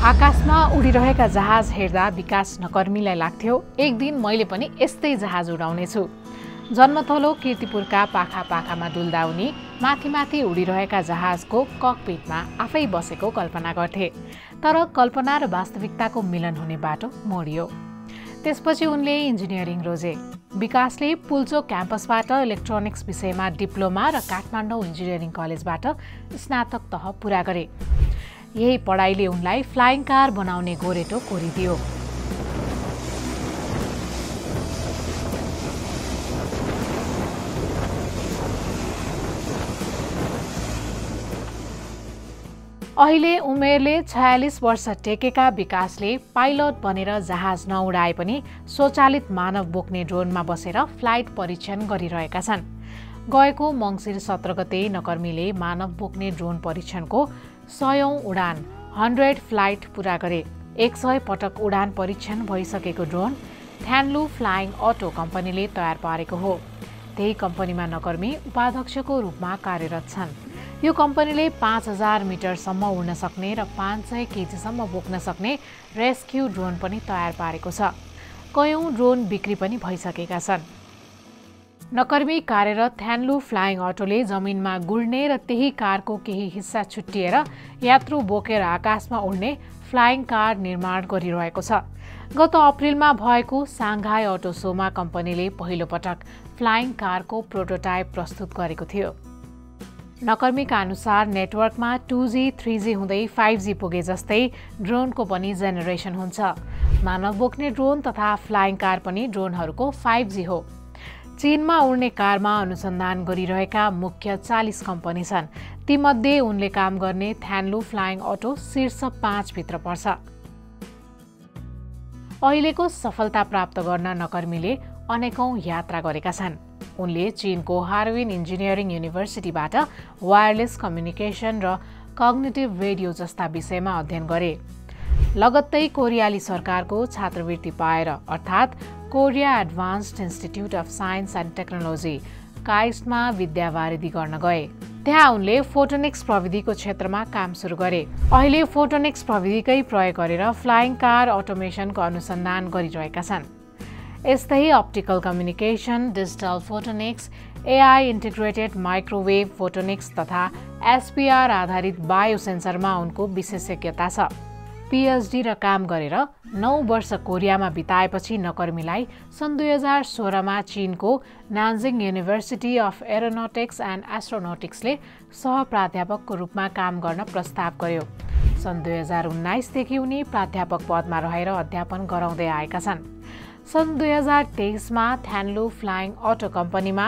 आकाशमा उडिरहेका जहाज हेर्दा विकास नकर्मीलाई लाग्थ्यो एक दिन मैले पनि यस्तै जहाज उडाउने छु। जन्मथलो कीर्तिपुरका पाखा पाखामा डुल्दा उनी माथि माथि उडिरहेका जहाजको ककपिटमा आफै बसेको कल्पना गर्थे। तर कल्पना र वास्तविकताको मिलन हुने बाटो मोडियो। त्यसपछि उनले इन्जिनियरिङ रोजे। विकासले पुल्चोक क्याम्पसबाट इलेक्ट्रोनिक्स विषयमा डिप्लोमा र काठमाडौँ इन्जिनियरिङ कलेजबाट स्नातक तह पूरा गरे। यही पढाइले उनलाई फ्लाइङ कार बनाउने गोरेटो कोरिदियो। अहिले उमेरले 46 वर्ष टेकेका विकासले पाइलट बनेर जहाज नउडाए पनि स्वचालित मानव बोक्ने ड्रोनमा बसेर फ्लाइट परीक्षण गरिरहेका छन्। गएको मङ्सिर 17 गते नकर्मीले मानव बोक्ने ड्रोन परीक्षणको 100औं उडान 100 फ्लाइट पूरा गरे। 100 पटक उडान परीक्षण भइसकेको ड्रोन थ्यान्लु फ्लाइङ अटो कम्पनीले तयार पारेको हो। त्यही कम्पनीमा नकर्मी उपाध्यक्षको रूपमा कार्यरत छन्। यो कम्पनीले 5000 मिटरसम्म उड्न सक्ने र 500 केजीसम्म बोक्न सक्ने रेस्क्यु ड्रोन पनि तयार पारेको छ। कयौं ड्रोन बिक्री पनि भइसकेका छन्। नकर्मी कार्यरत थ्यान्लु फ्लाइङ अटोले जमिनमा गुड्ने र त्यही कारको केही हिस्सा छुट्टिएर यात्रु बोकेर आकाशमा उड्ने फ्लाइङ कार निर्माण गरिरहेको छ। गत अप्रिलमा भएको साङ्घाई अटो सोमा कम्पनीले पहिलो पटक फ्लाइङ कारको प्रोटोटाइप प्रस्तुत गरेको थियो। नकर्मीका अनुसार नेटवर्कमा 2G 3G हुँदै 5G पुगे जस्तै ड्रोनको पनि जेनेरेसन हुन्छ। मानव बोक्ने ड्रोन तथा फ्लाइङ कार पनि ड्रोनहरूको 5G हो। चीनमा उड्ने कारमा अनुसन्धान गरिरहेका मुख्य 40 कम्पनी छन्। तीमध्ये उनले काम गर्ने थ्यान्लु फ्लाइङ अटो शीर्ष 5 भित्र पर्छ। अहिलेको सफलता प्राप्त गर्न नकर्मीले अनेकौं यात्रा गरेका छन्। उनले चीनको हार्विन इन्जिनियरिङ युनिभर्सिटीबाट वायरलेस कम्युनिकेसन र कग्निटिभ रेडियो जस्ता विषयमा अध्ययन गरे। लगत्तै कोरियाली सरकारको छात्रवृत्ति पाएर अर्थात् Korea advanced institute of science and technology काइस्टमा विद्यावारिधि गर्न गए। त्यहाँ उनले फोटोनिक्स प्रविधिको क्षेत्रमा काम सुरु गरे। अहिले फोटोनिक्स प्रविधिकै प्रयोग गरेर फ्लाइङ कार अटोमेसनको अनुसन्धान गरिरहेका छन्। यस्तै optical communication, digital photonics, AI integrated microwave photonics तथा एसपीआर आधारित बायोसेन्सरमा उनको विशेषज्ञता छ। पीएचडी र काम गरेर 9 वर्ष कोरियामा बिताएपछि नकर्मीलाई सन् 2016 मा चीनको Nanjing university of aeronautics and एस्ट्रोनोटिक्सले सहप्राध्यापकको रूपमा काम गर्न प्रस्ताव गर्यो। सन् 2019 देखि उनी प्राध्यापक पदमा रहेर अध्यापन गराउँदै आएका छन्। सन् 2023 मा थ्यान्लु फ्लाइङ अटो कम्पनीमा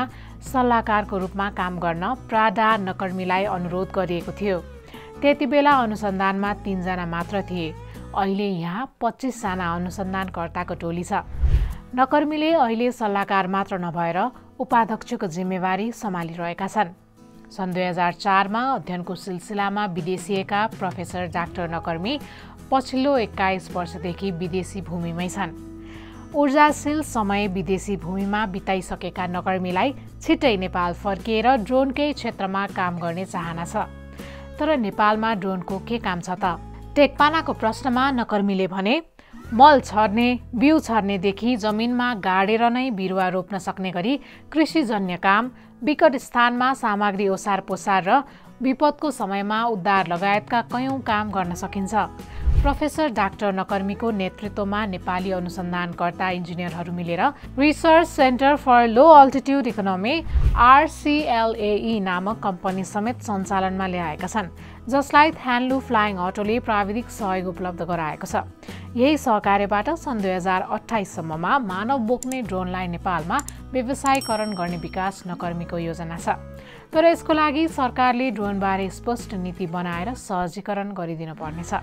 सल्लाहकारको रूपमा काम गर्न प्राडा नकर्मीलाई अनुरोध गरिएको थियो। त्यति बेला अनुसन्धानमा 3 जना मात्र थिए। अहिले यहाँ 25 जना अनुसन्धानकर्ताको टोली छ। नकर्मीले अहिले सल्लाहकार मात्र नभएर उपाध्यक्षको जिम्मेवारी सम्हालिरहेका छन्। सन् 2004 मा अध्ययनको सिलसिलामा विदेशिएका प्रोफेसर डाक्टर नकर्मी पछिल्लो 21 वर्षदेखि विदेशी भूमिमै छन्। ऊर्जाशील समय विदेशी भूमिमा बिताइसकेका नकर्मीलाई छिट्टै नेपाल फर्किएर ड्रोनकै क्षेत्रमा काम गर्ने चाहना छ। तर नेपालमा ड्रोनको के काम छ त? टेकपानाको प्रश्नमा नकर्मीले भने, मल छर्ने, बिउ छर्नेदेखि जमिनमा गाडेर नै बिरुवा रोप्न सक्ने गरी कृषिजन्य काम, विकट स्थानमा सामग्री ओसार पोसार र विपदको समयमा उद्धार लगायतका कयौं काम गर्न सकिन्छ। प्रोफेसर डाक्टर नकर्मीको नेतृत्वमा नेपाली अनुसन्धानकर्ता इन्जिनियरहरू मिलेर research center for low altitude economy RCLAE नामक कम्पनी समेत सञ्चालनमा ल्याएका छन्, जसलाई थ्यान्लु फ्लाइङ अटोले प्राविधिक सहयोग उपलब्ध गराएको छ। यही सहकार्यबाट सन् 2028 सम्ममा मानव बोक्ने ड्रोनलाई नेपालमा व्यवसायीकरण गर्ने विकास नकर्मीको योजना छ। तर यसको लागि सरकारले ड्रोनबारे स्पष्ट नीति बनाएर सहजीकरण गरिदिनु पर्नेछ।